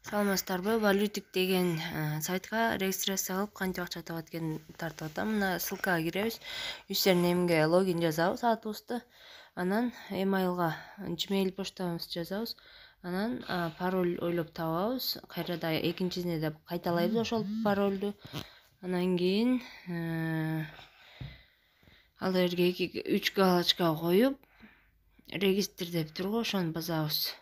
Саламатсыздарбы? Валютик деген сайтка регистрация кылып канча акча табат экенин тартып атам. Мына ссылкага киребиз. Юзернеймге логин жазабыз, атыбызды. Анан emailга Gmail почтабызды жазабыз. Анан пароль ойлоп табабыз. Кайрада экинчисине да кайталайбыз ошол паролду. Анан кийин ал жерге 3 галочка коюп регистр деп турго ошону басабыз.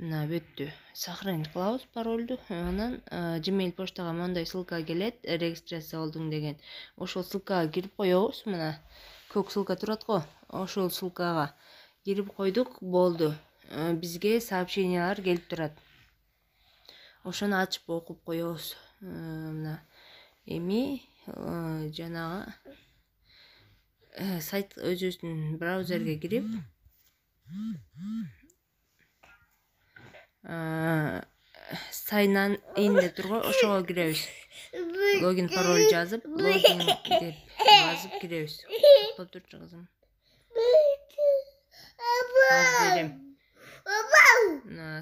Мына бүттү. Сохранить кылабыз паролду. Анан Gmail почтага мындай ссылка келет, регистрация болдуң деген. Ошол ссылкага кирип коебуз. Мына көк ссылка турат го. Ошол ссылкага кирип койдук, болду. Бизге сообщениялар келип турат. Ошону ачып окуп коебуз. Мына эми жанагы сайт өзүбүздүн браузерге кирип sign in деп турго ошого киребиз. Логин пароль жазып, логин деп жазып киребиз. Токтоп турчу кызым. Азыр берем.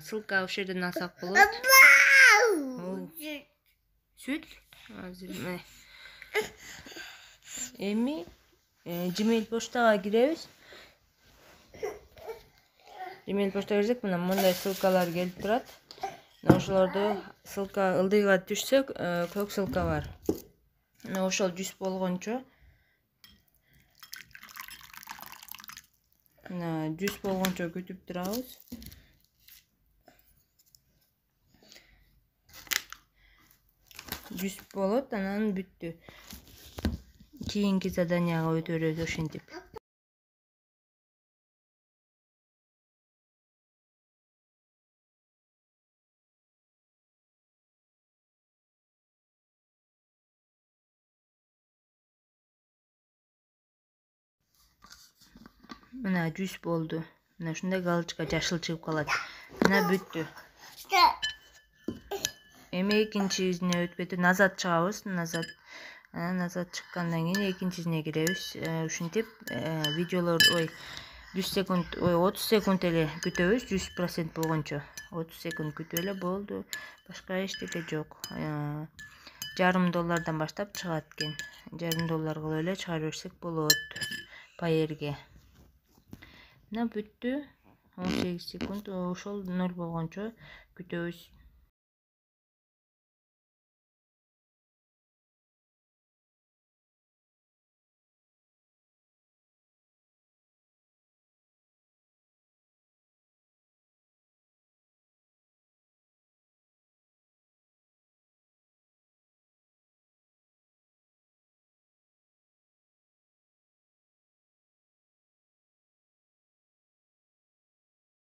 Ссылка ошол жерден алсак болот. Сүт. Азыр эми Gmail почтага киребиз. Gmail почтага кирсек, мына мындай ссылкалар келип турат. Ошолорду ссылка ылдыйга түшсөк, көк ссылка бар. Ошол 100 болгончо. 100 болгончо күтүп турабыз. Жүз болот, анан бүттү. Кийинки заданияга өтө беребиз ошентип. Мына 100 болду. Мына ушундай галочка жашыл чыгып калат. Мына бүттү. Эми экинчисине өтпөйтү назад чыгабыз, назад. Анан назад чыккандан кийин экинчисине киребиз. Ушинтип видеолор 100 секунд, 30 секунд эле күтөбүз, 100% болгончо. 30 секунд күтүп эле болду. Башка эчтеке жок. $0,5 баштап чыгат экен. $0,5 кылып эле чыгарып берсек болот. Пайерге. Мына бүттү. 18 секунд, ошол 0 болгончо күтөбүз.